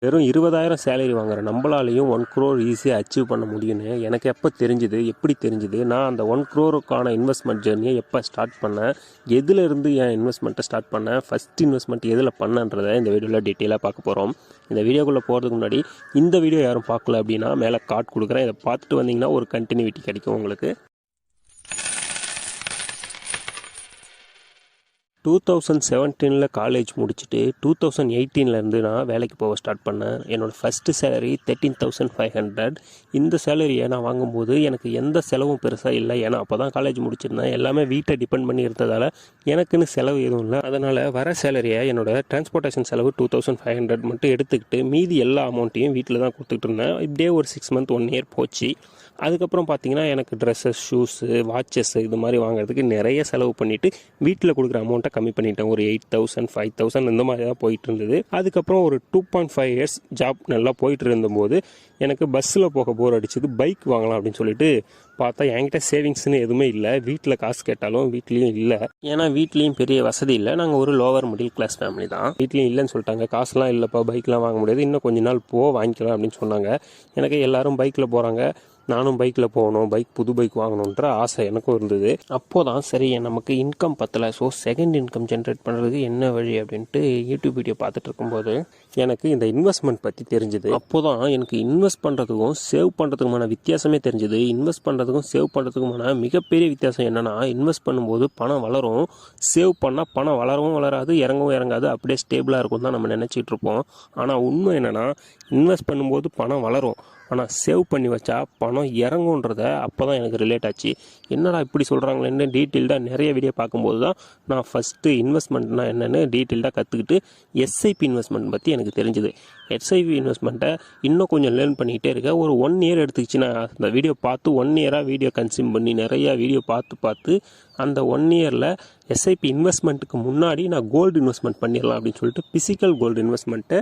வெறும் 20,000 சேலரி வாங்குற நம்மளாலையும் 1 crore ஈஸியாக அச்சீவ் பண்ண முடியும்னு எனக்கு எப்போ தெரிஞ்சுது, எப்படி தெரிஞ்சுது, நான் அந்த 1 crore இன்வெஸ்ட்மெண்ட் ஜேர்னியை எப்போ ஸ்டார்ட் பண்ணேன், எதில் இருந்து என் இன்வெஸ்ட்மெண்ட்டை ஸ்டார்ட் பண்ணேன், ஃபஸ்ட் இன்வெஸ்ட்மெண்ட் எதில் பண்ணன்றதை இந்த வீடியோவில் டீட்டெயிலாக பார்க்க போகிறோம். இந்த வீடியோக்குள்ளே போகிறதுக்கு முன்னாடி இந்த வீடியோ யாரும் பார்க்கல அப்படின்னா மேலே கார்டு கொடுக்குறேன். இதை பார்த்துட்டு வந்தீங்கன்னா ஒரு கண்டினியூட்டி கிடைக்கும் உங்களுக்கு. 2017 காலேஜ் முடிச்சுட்டு 2018 நான் வேலைக்கு போக ஸ்டார்ட் பண்ணேன். என்னோடய ஃபஸ்ட்டு சேலரி 13,500. இந்த சேலரியை நான் வாங்கும்போது எனக்கு எந்த செலவும் பெருசாக இல்லை. ஏன்னா அப்போ தான் காலேஜ் முடிச்சிருந்தேன். எல்லாமே வீட்டை டிபெண்ட் பண்ணி இருந்ததால் எனக்குன்னு செலவு எதுவும் இல்லை. அதனால் வர சேலரியை என்னோடய டிரான்ஸ்போர்ட்டேஷன் செலவு 2,500 மட்டும் எடுத்துக்கிட்டு மீதி எல்லா அமௌண்ட்டையும் வீட்டில் தான் கொடுத்துட்டு இருந்தேன். இப்படியே ஒரு 6 month 1 year போச்சு. அதுக்கப்புறம் பார்த்தீங்கன்னா எனக்கு ட்ரெஸ்ஸஸ், ஷூஸு, வாட்சஸ் இது மாதிரி வாங்குறதுக்கு நிறைய செலவு பண்ணிவிட்டு வீட்டில் கொடுக்குற அமௌண்ட்டை கம்மி பண்ணிட்டேன். ஒரு 8,000 5,000 இந்த மாதிரி தான் போயிட்டு இருந்தது. அதுக்கப்புறம் ஒரு 2.5 years ஜாப் நல்லா போயிட்டு இருந்தபோது எனக்கு பஸ்ஸில் போக போர் அடிச்சது. பைக் வாங்கலாம் அப்படின்னு சொல்லிட்டு பார்த்தா என்கிட்ட சேவிங்ஸ்னு எதுவுமே இல்லை. வீட்டில் காசு கேட்டாலும் வீட்லேயும் இல்லை. ஏன்னா வீட்லேயும் பெரிய வசதி இல்லை. நாங்கள் ஒரு லோவர் மிடில் கிளாஸ் ஃபேமிலி தான். வீட்லேயும் இல்லைன்னு சொல்லிட்டாங்க. காசுலாம் இல்லைப்பா, பைக்லாம் வாங்க முடியாது, இன்னும் கொஞ்ச நாள் வாங்கிக்கலாம் அப்படின்னு சொன்னாங்க. எனக்கு எல்லாரும் பைக்கில் போகிறாங்க, நானும் பைக்கில் போகணும், புது பைக் வாங்கணுன்ற ஆசை எனக்கும் இருந்தது. அப்போ தான் சரி நமக்கு இன்கம் பத்தலை, ஸோ செகண்ட் இன்கம் ஜென்ரேட் பண்ணுறதுக்கு என்ன வழி அப்படின்ட்டு யூடியூப் வீடியோ பார்த்துட்டு இருக்கும்போது எனக்கு இந்த இன்வெஸ்ட்மெண்ட் பற்றி தெரிஞ்சுது. அப்போ தான் எனக்கு இன்வெஸ்ட் பண்ணுறதுக்கும் சேவ் பண்ணுறதுக்குமான வித்தியாசமே தெரிஞ்சுது. இன்வெஸ்ட் பண்ணுறதுக்கும் சேவ் பண்ணுறதுக்குமான மிகப்பெரிய வித்தியாசம் என்னென்னா, இன்வெஸ்ட் பண்ணும்போது பணம் வளரும், சேவ் பண்ணால் பணம் வளரவும் வளராது, இறங்கவும் இறங்காது, அப்படியே ஸ்டேபிளாக இருக்கும் தான் நம்ம நினச்சிட்டு இருப்போம். ஆனால் உண்மை என்னென்னா, இன்வெஸ்ட் பண்ணும்போது பணம் வளரும், ஆனால் சேவ் பண்ணி வச்சா பணம் இறங்குன்றத அப்போ தான் எனக்கு ரிலேட் ஆச்சு. என்னடா இப்படி சொல்கிறாங்களேன்னு டீட்டெயில்டாக நிறைய வீடியோ பார்க்கும்போது தான் நான் ஃபஸ்ட்டு இன்வெஸ்ட்மெண்ட்னா என்னென்னு டீட்டெயில்டாக கற்றுக்கிட்டு எஸ்ஐபி இன்வெஸ்ட்மெண்ட் பற்றி எனக்கு தெரிஞ்சுது. எஸ்ஐபி இன்வெஸ்ட்மெண்ட்டை இன்னும் கொஞ்சம் லேர்ன் பண்ணிக்கிட்டே இருக்கேன். ஒரு 1 year எடுத்துக்கிச்சு. நான் அந்த வீடியோ பார்த்து 1 year வீடியோ கன்சியூம் பண்ணி நிறையா வீடியோ பார்த்து அந்த 1 yearல எஸ்ஐபி இன்வெஸ்ட்மெண்ட்டுக்கு முன்னாடி நான் கோல்டு இன்வெஸ்ட்மெண்ட் பண்ணிடலாம் அப்படின்னு சொல்லிட்டு பிசிக்கல் கோல்டு இன்வெஸ்ட்மெண்ட்டை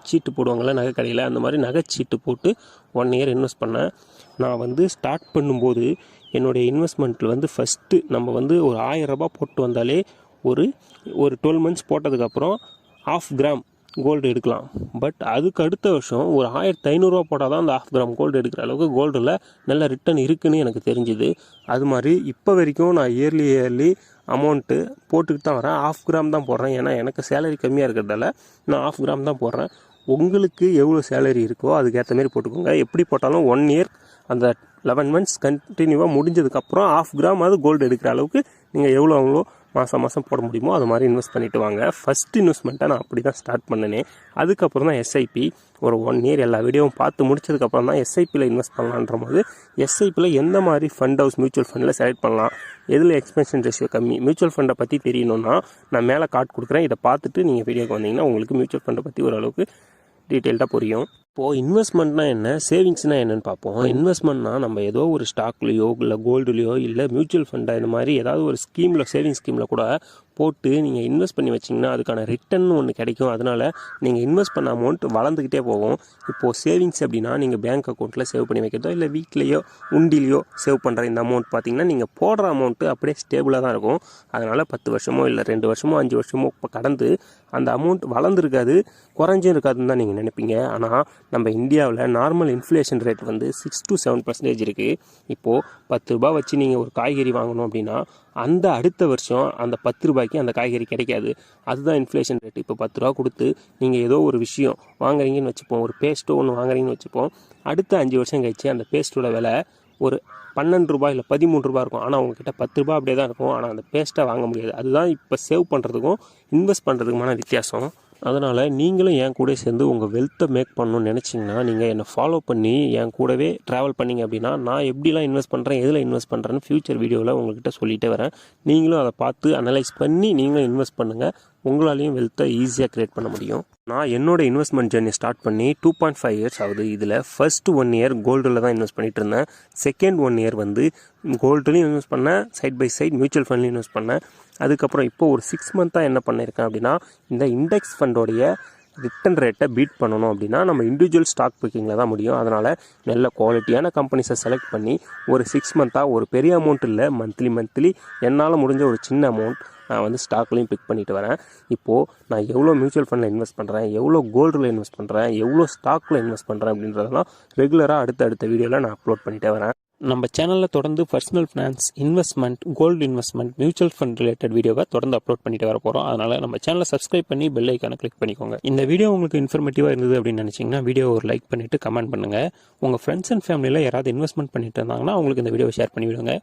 சீட்டு போடுவாங்கள்ல நகை கடையில், அந்த மாதிரி நகை சீட்டு போட்டு 1 year இன்வெஸ்ட் பண்ணேன். நான் ஸ்டார்ட் பண்ணும்போது என்னுடைய இன்வெஸ்ட்மெண்ட்டில் ஃபஸ்ட்டு நம்ம ஒரு 1000 ரூபாய் போட்டு வந்தாலே ஒரு 12 months போட்டதுக்கப்புறம் 1/2 gram கோல்டு எடுக்கலாம். பட் அதுக்கு அடுத்த வருஷம் ஒரு 1,500 ரூபா போட்டால் தான் அந்த 1/2 gram கோல்டு எடுக்கிற அளவுக்கு கோல்டில் நல்ல ரிட்டர்ன் இருக்குதுன்னு எனக்கு தெரிஞ்சுது. அது மாதிரி இப்போ வரைக்கும் நான் இயர்லி அமௌண்ட்டு போட்டுக்கிட்டு தான் வரேன். 1/2 gram தான் போடுறேன். ஏன்னா எனக்கு சேலரி கம்மியாக இருக்கிறதால நான் 1/2 gram தான் போடுறேன். உங்களுக்கு எவ்வளோ சேலரி இருக்கோ அதுக்கேற்ற மாதிரி போட்டுக்கோங்க. எப்படி போட்டாலும் 1 year அந்த 11 months கண்டினியூவாக முடிஞ்சதுக்கப்புறம் 1/2 gram கோல்டு எடுக்கிற அளவுக்கு நீங்கள் எவ்வளோ மாதம் போட முடியுமோ அது மாதிரி இன்வெஸ்ட் பண்ணிவிட்டு வாங்க. ஃபஸ்ட் இன்வெஸ்ட்மெண்ட்டை நான் அப்படி தான் ஸ்டார்ட் பண்ணினேன். அதுக்கப்புறம் தான் எஸ்ஐபி ஒரு 1 year எல்லா வீடியோவும் பார்த்து முடிச்சதுக்கப்புறம் தான் எஸ்ஐபியில் இன்வெஸ்ட் பண்ணலான்ற போது எஸ்ஐபியில் எந்த மாதிரி ஃபண்ட் ஹவுஸ் மியூச்சுவல் ஃபண்டில் செலக்ட் பண்ணலாம், எதில் எக்ஸ்பென்ஷன் ரேஷியோ கம்மி, மியூச்சுவல் ஃபண்டை பற்றி தெரியணும்னா நான் மேலே கார்டு கொடுக்குறேன். இதை பார்த்துட்டு நீங்கள் வீடியோக்கு வந்தீங்கன்னா உங்களுக்கு மியூச்சுவல் ஃபண்டை பற்றி ஓரளவுக்கு டீட்டெயில்டாக புரியும். இப்போது இன்வெஸ்ட்மெண்ட்னா என்ன, சேவிங்ஸ்னால் என்னென்னு பார்ப்போம். இன்வெஸ்ட்மெண்ட்னா நம்ம ஏதோ ஒரு ஸ்டாக்லேயோ இல்லை கோல்டுலேயோ இல்லை மியூச்சுவல் ஃபண்டை இந்த மாதிரி ஏதாவது ஒரு ஸ்கீமில், சேவிங் ஸ்கீமில் கூட போட்டு நீங்கள் இன்வெஸ்ட் பண்ணி வச்சிங்கன்னா அதுக்கான ரிட்டர்ன் ஒன்று கிடைக்கும். அதனால் நீங்கள் இன்வெஸ்ட் பண்ண அமௌண்ட் வளர்ந்துக்கிட்டே போகும். இப்போது சேவிங்ஸ் அப்படின்னா நீங்கள் பேங்க் அக்கௌண்ட்டில் சேவ் பண்ணி வைக்கிறதோ இல்லை வீட்லேயோ உண்டிலையோ சேவ் பண்ணுற இந்த அமௌண்ட் பார்த்திங்கன்னா நீங்கள் போடுற அமௌண்ட்டு அப்படியே ஸ்டேபிளாக தான் இருக்கும். அதனால் 10 வருஷமோ இல்லை 2 வருஷமோ 5 வருஷமோ இப்போ கடந்து அந்த அமௌண்ட் வளர்ந்துருக்காது, குறைஞ்சும் இருக்காதுன்னு தான் நீங்கள் நினைப்பீங்க. ஆனால் நம்ம இந்தியாவில் நார்மல் இன்ஃப்ளேஷன் ரேட் 6 to 7% இருக்குது. இப்போது 10 ரூபாய் வச்சு நீங்கள் ஒரு காய்கறி வாங்கணும் அப்படின்னா அந்த அடுத்த வருஷம் அந்த 10 ரூபாய்க்கு அந்த காய்கறி கிடைக்காது. அதுதான் இன்ஃப்ளேஷன் ரேட். இப்போ 10 ரூபா கொடுத்து நீங்கள் ஏதோ ஒரு விஷயம் வாங்குறீங்கன்னு வச்சுப்போம், ஒரு பேஸ்ட்டோ ஒன்று வாங்குறீங்கன்னு வச்சுப்போம். அடுத்த 5 வருஷம் கழிச்சு அந்த பேஸ்ட்டோட விலை ஒரு 12 ரூபாய் இல்லை 13 ரூபாய் இருக்கும். ஆனால் உங்ககிட்ட 10 ரூபாய் அப்படியே தான் இருக்கும். ஆனால் அந்த பேஸ்ட்டை வாங்க முடியாது. அதுதான் இப்போ சேவ் பண்ணுறதுக்கும் இன்வெஸ்ட் பண்ணுறதுக்குமான வித்தியாசம். அதனால் நீங்களும் என் கூட சேர்ந்து உங்கள் வெல்த்தை மேக் பண்ணணும்னு நினச்சிங்கன்னா நீங்கள் என்னை ஃபாலோ பண்ணி என் கூடவே ட்ராவல் பண்ணிங்க அப்படின்னா நான் எப்படிலாம் இன்வெஸ்ட் பண்ணுறேன், எதில் இன்வெஸ்ட் பண்ணுறேன்னு ஃப்யூச்சர் வீடியோவில் உங்கள்கிட்ட சொல்லிகிட்டே வரேன். நீங்களும் அதை பார்த்து அனலைஸ் பண்ணி நீங்களும் இன்வெஸ்ட் பண்ணுங்கள். உங்களாலையும் வெல்த்தை ஈஸியாக க்ரியேட் பண்ண முடியும். நான் என்னோட இன்வெஸ்ட்மெண்ட் ஜர்னி ஸ்டார்ட் பண்ணி 2.5 years ஆகுது. இதில் ஃபர்ஸ்ட் 1 year கோல்டில் தான் இன்வெஸ்ட் பண்ணிட்டு இருந்தேன். செகண்ட் 1 year கோல்டுலையும் இன்வெஸ்ட் பண்ணேன், சைட் பை சைட் மியூச்சுவல் ஃபண்ட்லையும் இன்வெஸ்ட் பண்ணேன். அதுக்கப்புறம் இப்போ ஒரு 6 month என்ன பண்ணியிருக்கேன் அப்படின்னா இந்த இண்டெக்ஸ் ஃபண்டோடைய ரிட்டர்ன் ரேட்டை பீட் பண்ணணும் அப்படின்னா நம்ம இண்டிவிஜுவல் ஸ்டாக் பிக்கிங்கில் தான் முடியும். அதனால் நல்ல குவாலிட்டியான கம்பெனிஸை செலக்ட் பண்ணி ஒரு 6 மந்த்தாக ஒரு பெரிய அமௌண்ட் இல்லை, மந்த்லி என்னால் முடிஞ்ச ஒரு சின்ன அமௌண்ட் நான் வந்து ஸ்டாக்லையும் பிக் பண்ணிட்டு வரேன். இப்போது நான் எவ்வளோ மியூச்சுவல் ஃபண்டில் இன்வெஸ்ட் பண்ணுறேன், எவ்வளோ கோல்டில் இன்வெஸ்ட் பண்ணுறேன், எவ்வளோ ஸ்டாக்கில் இன்வெஸ்ட் பண்ணுறேன் அப்படின்றதெல்லாம் ரெகுலராக அடுத்த வீடியோவில் நான் அப்லோட் பண்ணிட்டே வரேன். நம்ம சேனலில் தொடர்ந்து personal finance, investment, gold investment, mutual fund related வீடியோவை தொடர்ந்து அப்லோட் பண்ணிட்டு வர போகிறோம். அதனால் நம்ம சேனலை சப்ஸ்கிரைப் பண்ணி பெல் ஐக்கானை கிளிக் பண்ணிக்கோங்க. இந்த வீடியோ உங்களுக்கு இன்ஃபர்மேட்டிவாக இருந்தது அப்படின்னு நினச்சிங்கன்னா வீடியோ ஒரு லைக் பண்ணிவிட்டு கமெண்ட் பண்ணுங்கள். உங்கள் ஃப்ரெண்ட்ஸ் அண்ட் ஃபேமிலியில் யாராவது இன்வெஸ்ட்மெண்ட் பண்ணிட்டு இருந்தாங்கன்னா அவங்களுக்கு இந்த வீடியோவை ஷேர் பண்ணிவிடுங்க.